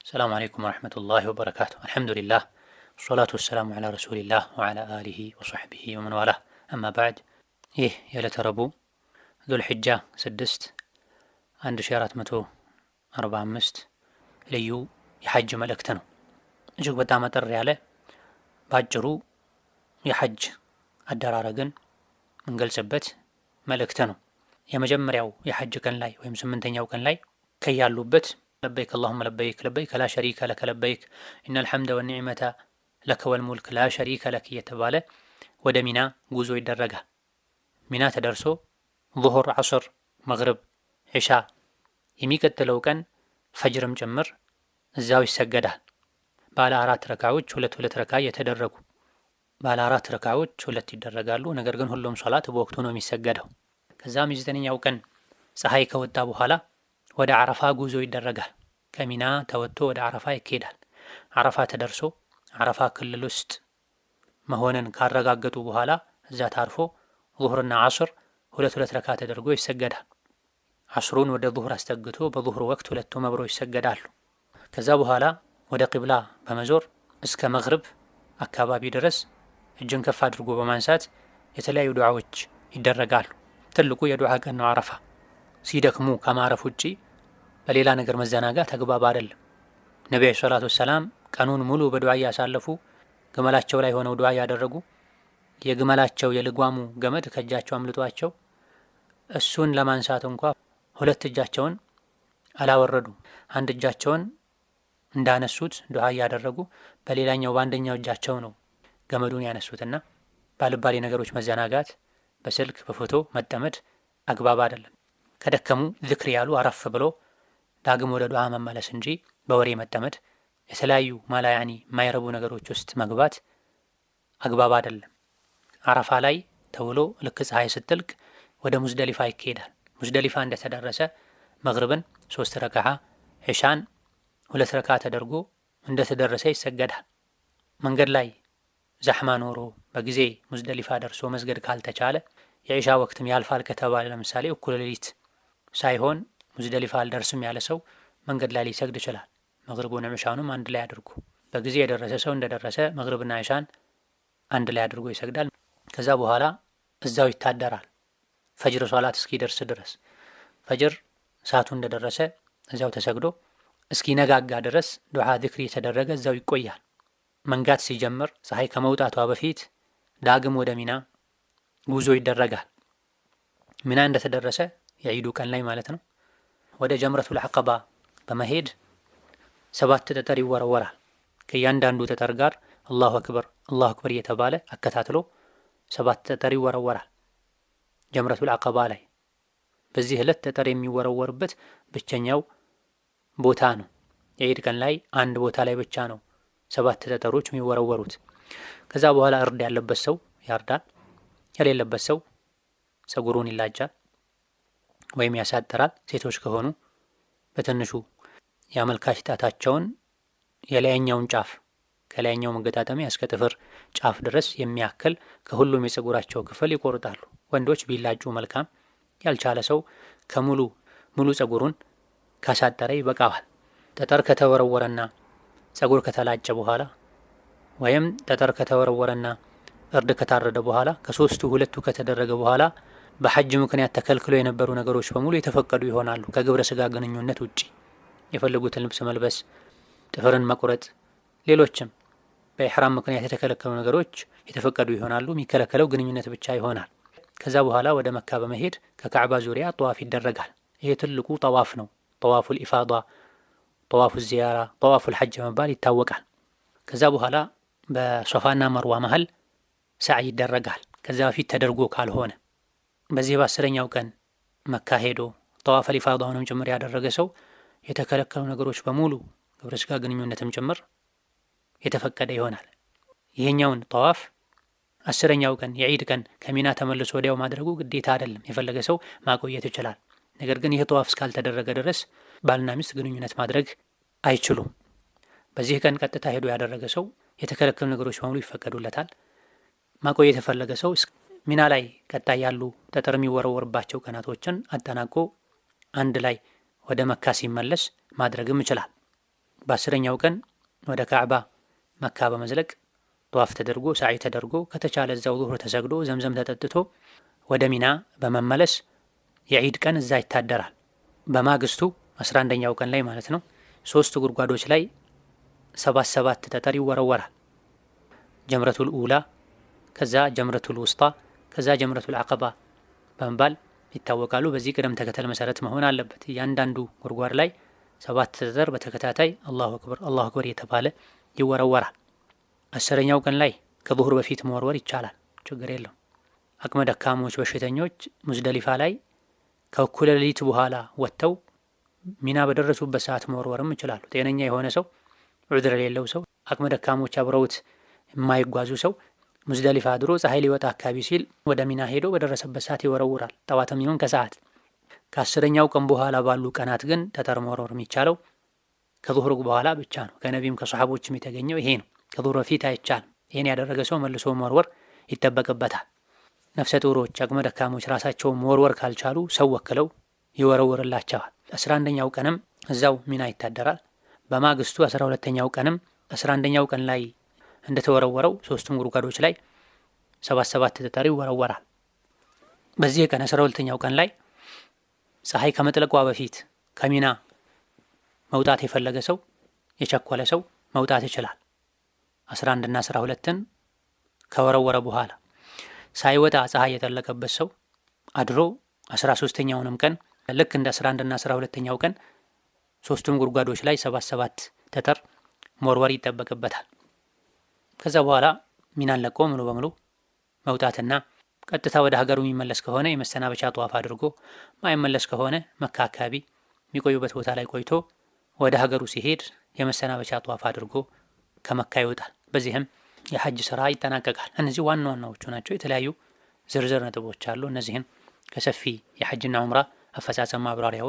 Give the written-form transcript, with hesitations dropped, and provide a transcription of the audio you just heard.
السلام عليكم ورحمة الله وبركاته. الحمد لله والصلاة والسلام على رسول الله وعلى آله وصحبه ومن والاه. أما بعد ይህ የዕለተ ረቡዕ ዙልሒጃ 6 1445 ልዩ የሐጅ መልእክት ነው። እጅግ በጣም አጠር ያለ ባጭሩ የሐጅ አደራረግን እንገልጽበት መልእክት ነው። የመጀመሪያው የሐጅ ቀን ላይ ወይም 8ኛው ቀን ላይ ከያሉበት ለበይክ አላሁመ ለበይክ ለበይክ ላ ሸሪከ ለከ ለበይክ ኢነል ሐምደ ወኒዕመተ ለከ ወልሙልክ ላ ሸሪከ ለክ እየተባለ ወደ ሚና ጉዞ ይደረጋል። ሚና ተደርሶ ዙሁር፣ ዐስር፣ መግሪብ፣ ዒሻ የሚቀጥለው ቀን ፈጅርም ጭምር እዛው ይሰገዳል። ባለ 4 ረካዎች ሁለት ረካ የተደረጉ ባለ 4 ረካዎች ሁለት ይደረጋሉ። ነገር ግን ሁሉም ሶላት በወቅቱ ነው የሚሰገደው። ከዛም የ9ኛው ቀን ፀሐይ ከወጣ በኋላ ወደ አረፋ ጉዞ ይደረጋል። ከሚና ተወጥቶ ወደ አረፋ ይኬዳል። አረፋ ተደርሶ አረፋ ክልል ውስጥ መሆንን ካረጋገጡ በኋላ እዛ ታርፎ ዙሁርና ዐስር ሁለት ረካ ተደርጎ ይሰገዳል። ዐስሩን ወደ ዙሁር አስጠግቶ በዙሁር ወቅት ሁለቱ መብሮ ይሰገዳሉ። ከዛ በኋላ ወደ ቂብላ በመዞር እስከ መግሪብ አካባቢ ድረስ እጅን ከፍ አድርጎ በማንሳት የተለያዩ ዱዓዎች ይደረጋሉ። ትልቁ የዱዓ ቀን ነው አረፋ። ሲደክሙ ከማረፍ ውጪ በሌላ ነገር መዘናጋት አግባብ አይደለም። ነቢዩ ሰለላሁ ዐለይሂ ወሰለም ቀኑን ሙሉ በዱዓ እያሳለፉ ግመላቸው ላይ ሆነው ዱዓ ያደረጉ የግመላቸው የልጓሙ ገመድ ከእጃቸው አምልጧቸው እሱን ለማንሳት እንኳ ሁለት እጃቸውን አላወረዱም። አንድ እጃቸውን እንዳነሱት ዱዓ እያደረጉ በሌላኛው በአንደኛው እጃቸው ነው ገመዱን ያነሱትና ባልባሌ ነገሮች መዘናጋት፣ በስልክ በፎቶ መጠመድ አግባብ አይደለም። ከደከሙ ዝክር ያሉ አረፍ ብሎ ዳግም ወደ ዱዓ መመለስ እንጂ በወሬ መጠመድ፣ የተለያዩ ማላያኒ የማይረቡ ነገሮች ውስጥ መግባት አግባብ አይደለም። አረፋ ላይ ተውሎ ልክ ፀሐይ ስትጠልቅ ወደ ሙዝደሊፋ ይኬዳል። ሙዝደሊፋ እንደተደረሰ መግሪብን 3 ረካዓ፣ ዒሻን 2 ረካ ተደርጎ እንደተደረሰ ይሰገዳል። መንገድ ላይ ዛሕማ ኖሮ በጊዜ ሙዝደሊፋ ደርሶ መስገድ ካልተቻለ የዒሻ ወቅትም ያልፋል ከተባለ ለምሳሌ እኩለ ሌሊት ሳይሆን ሙዝደሊፋ አልደርስም ያለ ሰው መንገድ ላይ ሊሰግድ ይችላል። መግሪቡን ዒሻኑም አንድ ላይ አድርጎ በጊዜ የደረሰ ሰው እንደደረሰ መግሪብና ዒሻን አንድ ላይ አድርጎ ይሰግዳል። ከዛ በኋላ እዛው ይታደራል ፈጅር ሶላት እስኪደርስ ድረስ። ፈጅር ሰዓቱ እንደደረሰ እዛው ተሰግዶ እስኪነጋጋ ድረስ ዱዓ ዚክር የተደረገ እዛው ይቆያል። መንጋት ሲጀምር ፀሐይ ከመውጣቷ በፊት ዳግም ወደ ሚና ጉዞ ይደረጋል። ሚና እንደተደረሰ የዒዱ ቀን ላይ ማለት ነው ወደ ጀምረቱል ዐቀባ በመሄድ 7 ጠጠር ይወረወራል። ከእያንዳንዱ ጠጠር ጋር አላሁ አክበር አላሁ አክበር እየተባለ አከታትሎ 7 ጠጠር ይወረወራል ጀምረቱል ዐቀባ ላይ። በዚህ ዕለት ጠጠር የሚወረወርበት ብቸኛው ቦታ ነው። የዒድ ቀን ላይ አንድ ቦታ ላይ ብቻ ነው 7 ጠጠሮች የሚወረወሩት። ከዛ በኋላ እርድ ያለበት ሰው ያርዳል፣ የሌለበት ሰው ፀጉሩን ይላጫል ወይም ያሳጥራል። ሴቶች ከሆኑ በትንሹ የአመልካች ጣታቸውን የላይኛውን ጫፍ ከላይኛው መገጣጠሚያ እስከ ጥፍር ጫፍ ድረስ የሚያክል ከሁሉም የፀጉራቸው ክፍል ይቆርጣሉ። ወንዶች ቢላጩ መልካም፣ ያልቻለ ሰው ከሙሉ ፀጉሩን ካሳጠረ ይበቃዋል። ጠጠር ከተወረወረና ፀጉር ከተላጨ በኋላ ወይም ጠጠር ከተወረወረና እርድ ከታረደ በኋላ ከሶስቱ ሁለቱ ከተደረገ በኋላ በሐጅ ምክንያት ተከልክሎ የነበሩ ነገሮች በሙሉ የተፈቀዱ ይሆናሉ። ከግብረ ስጋ ግንኙነት ውጪ የፈለጉትን ልብስ መልበስ፣ ጥፍርን መቁረጥ፣ ሌሎችም በኢሕራም ምክንያት የተከለከሉ ነገሮች የተፈቀዱ ይሆናሉ። የሚከለከለው ግንኙነት ብቻ ይሆናል። ከዛ በኋላ ወደ መካ በመሄድ ከካዕባ ዙሪያ ጠዋፍ ይደረጋል። ይሄ ትልቁ ጠዋፍ ነው። ጠዋፉል ኢፋዳ፣ ጠዋፉ ዚያራ፣ ጠዋፉል ሐጅ መባል ይታወቃል። ከዛ በኋላ በሶፋና መርዋ መሃል ሳዕ ይደረጋል። ከዛ በፊት ተደርጎ ካልሆነ በዚህ በ10ኛው ቀን መካ ሄዶ ጠዋፈል ኢፋዳውንም ጭምር ያደረገ ሰው የተከለከሉ ነገሮች በሙሉ ግብረ ስጋ ግንኙነትም ጭምር የተፈቀደ ይሆናል። ይሄኛውን ጠዋፍ 10ኛው ቀን የዒድ ቀን ከሚና ተመልሶ ወዲያው ማድረጉ ግዴታ አይደለም። የፈለገ ሰው ማቆየት ይችላል። ነገር ግን ይህ ጠዋፍ እስካልተደረገ ድረስ ባልና ሚስት ግንኙነት ማድረግ አይችሉም። በዚህ ቀን ቀጥታ ሄዶ ያደረገ ሰው የተከለከሉ ነገሮች በሙሉ ይፈቀዱለታል። ማቆየት የፈለገ ሰው ሚና ላይ ቀጣይ ያሉ ጠጠር የሚወረወርባቸው ቀናቶችን አጠናቆ አንድ ላይ ወደ መካ ሲመለስ ማድረግም ይችላል። በ10ኛው ቀን ወደ ካዕባ መካ በመዝለቅ ጧፍ ተደርጎ ሳዒ ተደርጎ ከተቻለ እዛው ዙህር ተሰግዶ ዘምዘም ተጠጥቶ ወደ ሚና በመመለስ የዒድ ቀን እዛ ይታደራል። በማግስቱ 11ኛው ቀን ላይ ማለት ነው 3 ጉድጓዶች ላይ 7 ጠጠር ይወረወራል። ጀምረቱል ኡላ፣ ከዛ ጀምረቱል ውስጣ፣ ከዛ ጀምረቱል አቀባ በመባል ይታወቃሉ። በዚህ ቅደም ተከተል መሰረት መሆን አለበት። እያንዳንዱ ጉድጓድ ላይ 7 ጠጠር በተከታታይ አላሁ አክበር አላሁ አክበር እየተባለ ይወረወራል። 10ኛው ቀን ላይ ከዙህር በፊት መወርወር ይቻላል፣ ችግር የለው። አቅመ ደካሞች በሽተኞች ሙዝደሊፋ ላይ ከእኩለ ሌሊት በኋላ ወጥተው ሚና በደረሱበት ሰዓት መወርወርም ይችላሉ። ጤነኛ የሆነ ሰው፣ ዑድር የሌለው ሰው፣ አቅመ ደካሞች አብረውት የማይጓዙ ሰው ሙዝደሊፋ አድሮ ፀሐይ ሊወጣ አካባቢ ሲል ወደ ሚና ሄዶ በደረሰበት ሰዓት ይወረውራል። ጠዋትም ይሁን ከሰዓት። ከ10ኛው ቀን በኋላ ባሉ ቀናት ግን ጠጠር መወርወር የሚቻለው ከዙህር በኋላ ብቻ ነው። ከነቢም ከሰሓቦችም የተገኘው ይሄ ነው። ከዙህር በፊት አይቻልም። ይሄን ያደረገ ሰው መልሶ መወርወር ይጠበቅበታል። ነፍሰ ጡሮች፣ አቅመ ደካሞች ራሳቸውን መወርወር ካልቻሉ ሰው ወክለው ይወረውርላቸዋል። 11ኛው ቀንም እዛው ሚና ይታደራል። በማግስቱ 12ኛው ቀንም 11ኛው ቀን ላይ እንደተወረወረው 3ቱም ጉድጓዶች ላይ 7 ጠጠር ይወረወራል። በዚህ ቀን 12ኛው ቀን ላይ ፀሐይ ከመጥለቋ በፊት ከሚና መውጣት የፈለገ ሰው የቸኮለ ሰው መውጣት ይችላል። 11 እና 12ን ከወረወረ በኋላ ሳይወጣ ፀሐይ የጠለቀበት ሰው አድሮ 13ኛውንም ቀን ልክ እንደ 11 እና 12ኛው ቀን 3ቱም ጉድጓዶች ላይ 7 ጠጠር መወርወር ይጠበቅበታል። ከዛ በኋላ ሚናን ለቆ ሙሉ በሙሉ መውጣትና ቀጥታ ወደ ሀገሩ የሚመለስ ከሆነ የመሰናበቻ ጧፍ አድርጎ ማይመለስ ከሆነ መካ አካባቢ የሚቆዩበት ቦታ ላይ ቆይቶ ወደ ሀገሩ ሲሄድ የመሰናበቻ ጧፍ አድርጎ ከመካ ይወጣል። በዚህም የሐጅ ስራ ይጠናቀቃል። እነዚህ ዋና ዋናዎቹ ናቸው። የተለያዩ ዝርዝር ነጥቦች አሉ። እነዚህን ከሰፊ የሐጅና ዑምራ አፈጻጸም ማብራሪያዎች